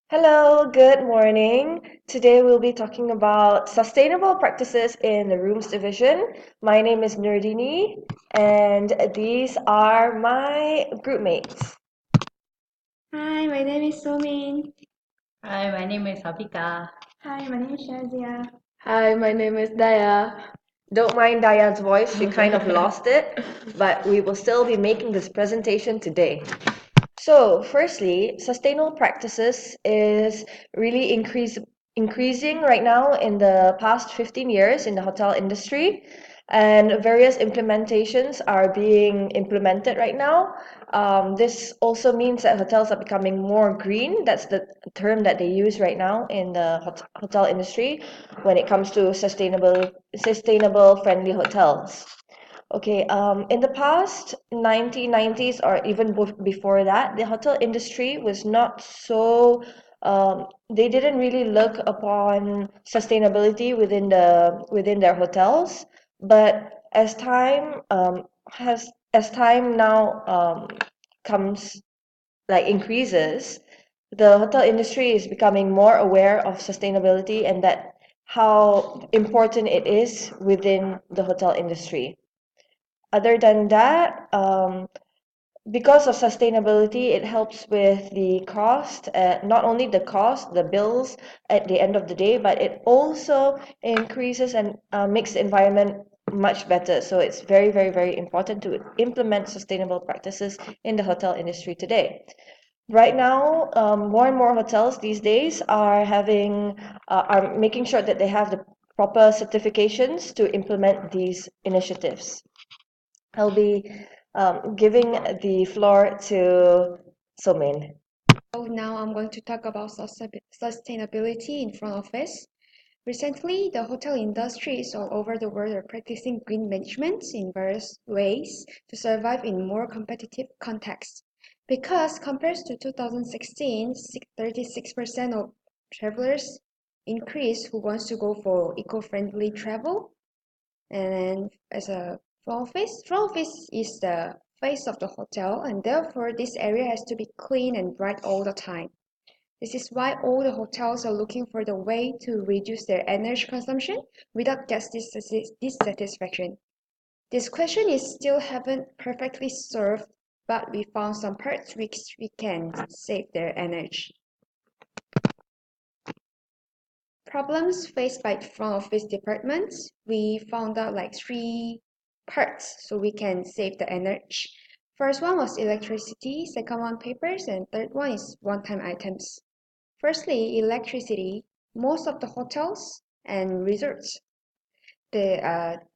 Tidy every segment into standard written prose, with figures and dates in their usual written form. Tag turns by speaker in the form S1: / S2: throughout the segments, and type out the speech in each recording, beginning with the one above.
S1: Hello, good morning. Today we'll be talking about sustainable practices in the rooms division. My name is Nurdini, and these are my group mates.
S2: Hi, my name is Somin.
S3: Hi, my name is Afika.
S2: Hi, my name is Shazia.
S4: Hi, my name is Daya.
S1: Don't mind Daya's voice, she kind of lost it, but we will still be making this presentation today. So, firstly, sustainable practices is really increasing right now in the past 15 years in the hotel industry, and various implementations are being implemented right now. This also means that hotels are becoming more green. That's the term that they use right now in the hotel industry when it comes to sustainable friendly hotels. Okay, in the past 1990s or even before that, the hotel industry was not so, they didn't really look upon sustainability within their hotels. But as time now comes increases, the hotel industry is becoming more aware of sustainability and that how important it is within the hotel industry. Other than that, because of sustainability, it helps with the cost, not only the cost, the bills at the end of the day, but it also increases and makes the environment much better. So it's very, very, very important to implement sustainable practices in the hotel industry today. Right now, more and more hotels these days are making sure that they have the proper certifications to implement these initiatives. I'll be giving the floor to Somin.
S2: So now I'm going to talk about sustainability in front office. Recently, the hotel industries all over the world are practicing green management in various ways to survive in more competitive contexts. Because compared to 2016, 36% of travelers increase who wants to go for eco-friendly travel. And then as a front office is the face of the hotel, and therefore this area has to be clean and bright all the time. This is why all the hotels are looking for the way to reduce their energy consumption without guest dissatisfaction. This question is still haven't perfectly solved, but we found some parts which we can save their energy. Problems faced by front office departments, we found out like three parts so we can save the energy. First one was electricity, second one papers, and third one is one-time items. Firstly, electricity. Most of the hotels and resorts, they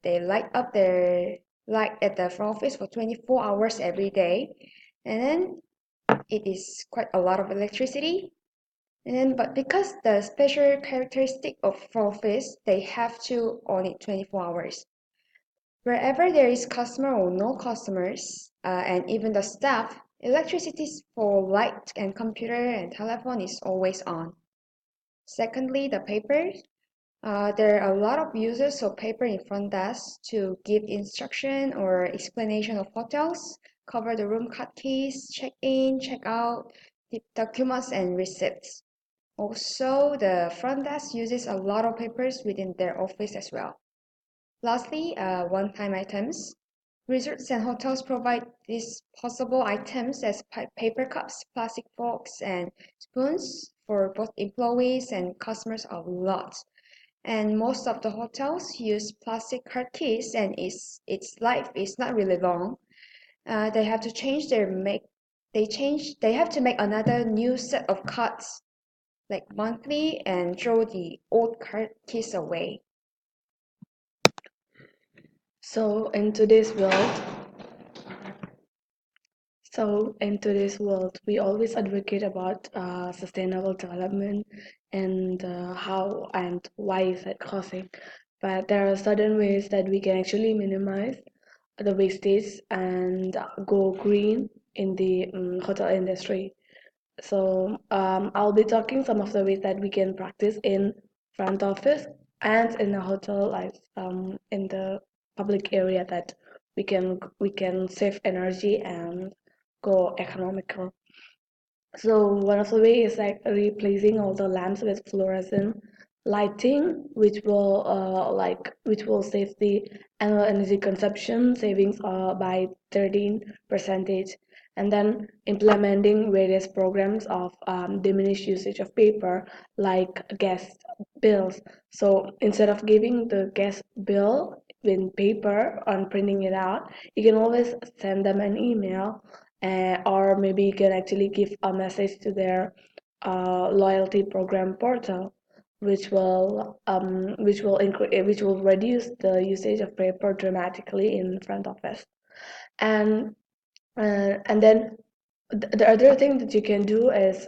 S2: light up their light at the front office for 24 hours every day, and then it is quite a lot of electricity. But because the special characteristic of front office, they have to on it 24 hours. Wherever there is customer or no customers, and even the staff, electricity for light and computer and telephone is always on. Secondly, the paper. There are a lot of uses of paper in front desk to give instruction or explanation of hotels, cover the room cut keys, check in, check out, documents and receipts. Also, the front desk uses a lot of papers within their office as well. Lastly, one-time items. Resorts and hotels provide disposable items as paper cups, plastic forks, and spoons for both employees and customers a lot. And most of the hotels use plastic card keys, and its life is not really long. They have to change their make. They have to make another new set of cards like monthly and throw the old card keys away.
S4: So in today's world, we always advocate about sustainable development and how and why is it causing. But there are certain ways that we can actually minimize the wastage and go green in the hotel industry. So I'll be talking some of the ways that we can practice in front office and in a hotel, like in the public area, that we can save energy and go economical. So one of the ways is like replacing all the lamps with fluorescent lighting, which will save the annual energy consumption savings by 13%. And then implementing various programs of diminished usage of paper, like gas bills. So instead of giving the gas bill in paper and printing it out, you can always send them an email, or maybe you can actually give a message to their loyalty program portal, which will reduce the usage of paper dramatically in front office. And and then the other thing that you can do is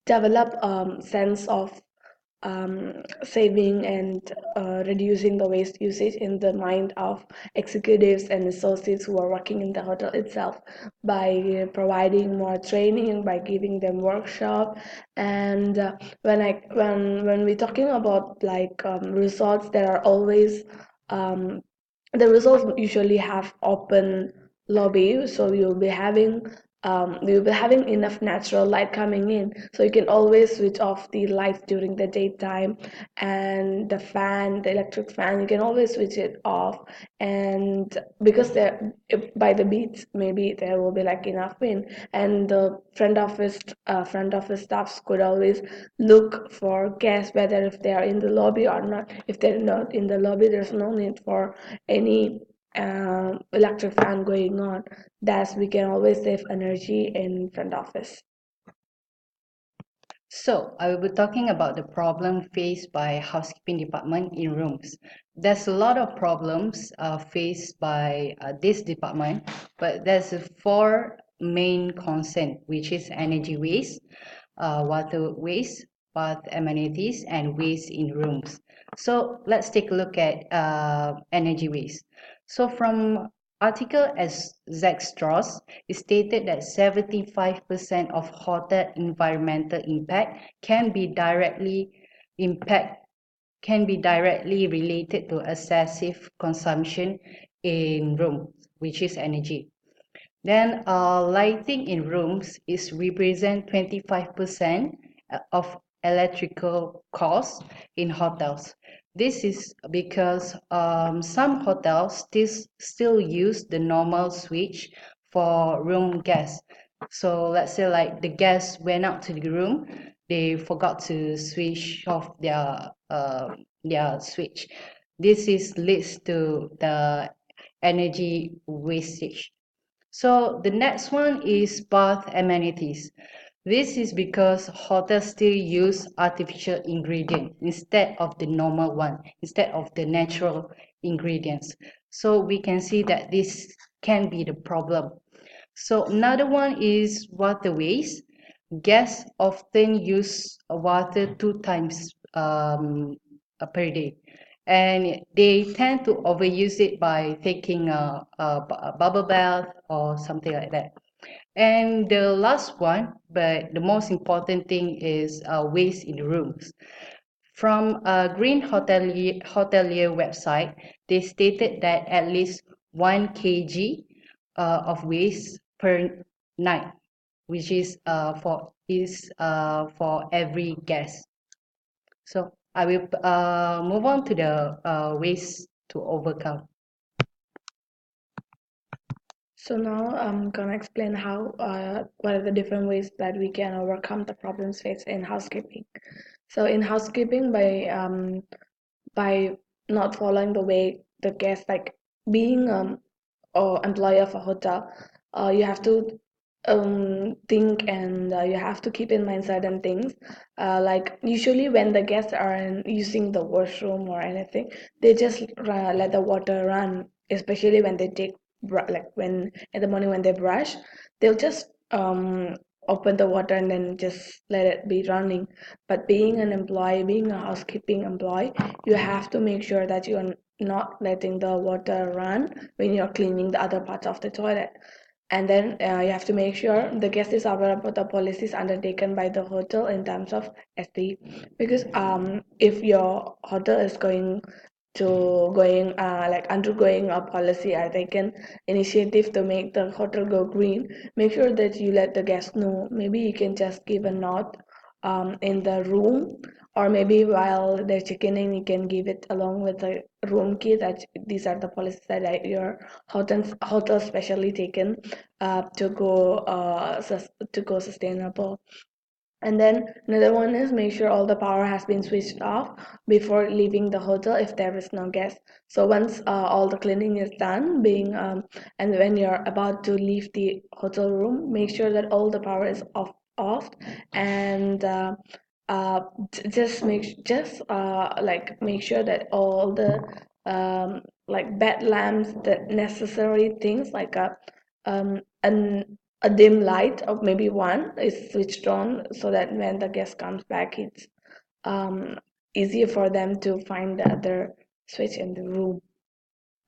S4: develop sense of saving and reducing the waste usage in the mind of executives and associates who are working in the hotel itself, by providing more training, by giving them workshop. And when we're talking about like resorts, there are always the resorts usually have open lobby, so you'll be having enough natural light coming in, so you can always switch off the lights during the daytime, and the electric fan, you can always switch it off. And because by the beach, maybe there will be like enough wind, and the front office staffs could always look for guests, whether if they are in the lobby or not. If they're not in the lobby, there's no need for any electric fan going on. Thus, we can always save energy in front office.
S3: So, I will be talking about the problem faced by housekeeping department in rooms. There's a lot of problems faced by this department, but there's four main concerns, which is energy waste, water waste, bath amenities, and waste in rooms. So let's take a look at energy waste. So from article as Zach Strauss, it stated that 75% of hotel environmental impact impact can be directly related to excessive consumption in rooms, which is energy. Then lighting in rooms is represent 25% of electrical costs in hotels. This is because some hotels still use the normal switch for room gas. So let's say like the gas went out to the room, they forgot to switch off their switch. This is leads to the energy wastage. So the next one is bath amenities. This is because hotels still use artificial ingredient instead of the normal one, instead of the natural ingredients. So we can see that this can be the problem. So another one is water waste. Guests often use water 2 times per day, and they tend to overuse it by taking a bubble bath or something like that. And the last one, but the most important thing, is waste in the rooms. From a Green Hotelier website, they stated that at least 1 kg of waste per night, which is for every guest. So I will move on to the ways to overcome.
S4: So now I'm gonna explain what are the different ways that we can overcome the problems faced in housekeeping. So in housekeeping, by not following the way the guest, like being or employee of a hotel, you have to think, and you have to keep in mind certain things. Like usually when the guests are using the washroom or anything, they just let the water run, especially when they take like when in the morning when they brush, they'll just open the water and then just let it be running. But being a housekeeping employee, you have to make sure that you're not letting the water run when you're cleaning the other parts of the toilet. And then you have to make sure the guest is aware about the policies undertaken by the hotel in terms of SD. Because if your hotel is going to undergoing a policy or taken initiative to make the hotel go green, make sure that you let the guests know. Maybe you can just give a note in the room, or maybe while they're checking in, you can give it along with the room key that these are the policies that your hotel specially taken to go sustainable. And then another one is make sure all the power has been switched off before leaving the hotel if there is no guest. So once all the cleaning is done, and when you're about to leave the hotel room, make sure that all the power is off, and uh, make sure that all the bed lamps, the necessary things like a dim light of maybe one is switched on, so that when the guest comes back, it's um, easier for them to find the other switch in the room.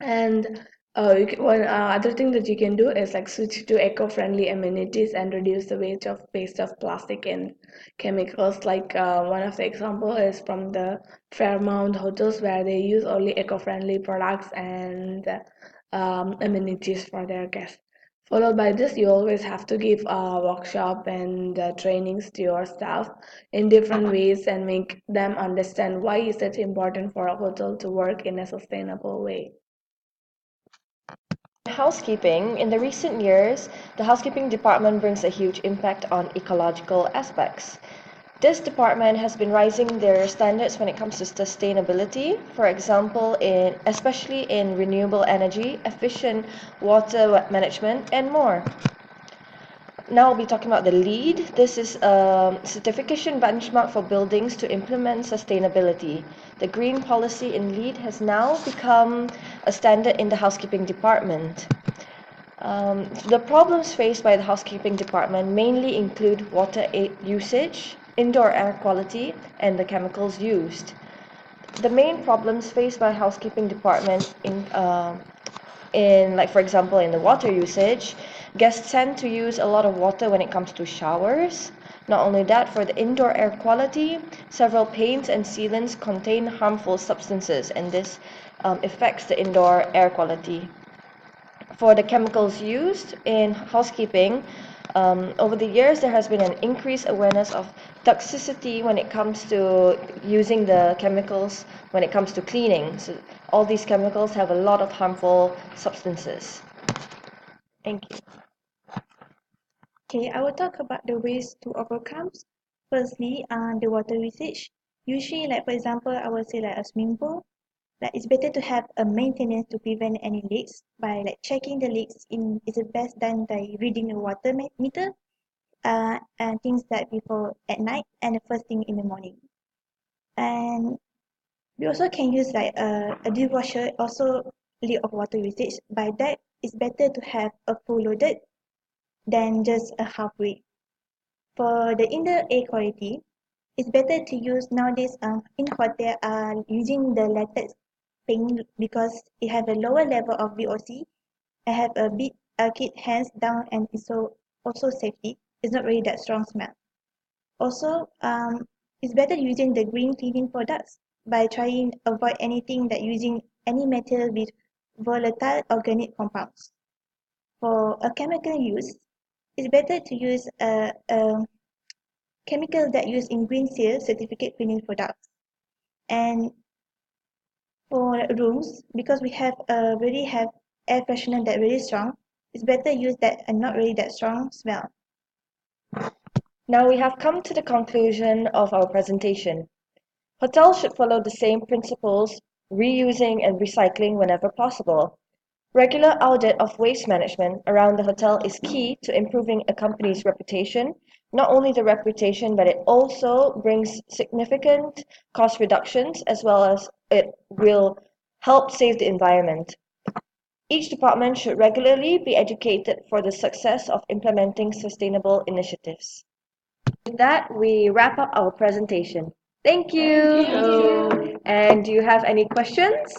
S4: And one other thing that you can do is like switch to eco-friendly amenities and reduce the waste of plastic and chemicals. One of the example is from the Fairmount hotels, where they use only eco-friendly products and amenities for their guests. Followed by this, you always have to give a workshop and trainings to your staff in different ways and make them understand why is it important for a hotel to work in a sustainable way.
S1: Housekeeping, in the recent years, the housekeeping department brings a huge impact on ecological aspects. This department has been raising their standards when it comes to sustainability, for example, especially in renewable energy, efficient water management, and more. Now we'll be talking about the LEED. This is a certification benchmark for buildings to implement sustainability. The green policy in LEED has now become a standard in the housekeeping department. The problems faced by the housekeeping department mainly include water usage, indoor air quality, and the chemicals used. The main problems faced by housekeeping department for example, in the water usage, guests tend to use a lot of water when it comes to showers. Not only that, for the indoor air quality, several paints and sealants contain harmful substances, and this affects the indoor air quality. For the chemicals used in housekeeping, over the years there has been an increased awareness of toxicity when it comes to using the chemicals when it comes to cleaning. So all these chemicals have a lot of harmful substances. Thank you.
S5: Okay, I will talk about the ways to overcome. Firstly, the water usage. Usually, like for example, I will say like a swimming pool. Like it's better to have a maintenance to prevent any leaks by like checking the leaks in is it best done by reading the water meter and things that before at night and the first thing in the morning. And we also can use like a dishwasher also leak of water usage. By that, it's better to have a full loaded than just a halfway. For the indoor air quality, it's better to use nowadays in hotel using the latex paint because it have a lower level of VOC. I have a bit keep hands down and it's also safety. It's not really that strong smell. Also, it's better using the green cleaning products by trying avoid anything that using any material with volatile organic compounds. For a chemical use, it's better to use a chemical that used in green seal certificate cleaning products. And for rooms, because we have really have air freshener that really strong, it's better use that and not really that strong smell.
S1: Now we have come to the conclusion of our presentation. Hotels should follow the same principles, reusing and recycling whenever possible. Regular audit of waste management around the hotel is key to improving a company's reputation. Not only the reputation, but it also brings significant cost reductions as well as it will help save the environment. Each department should regularly be educated for the success of implementing sustainable initiatives. With that, we wrap up our presentation. Thank you. And do you have any questions?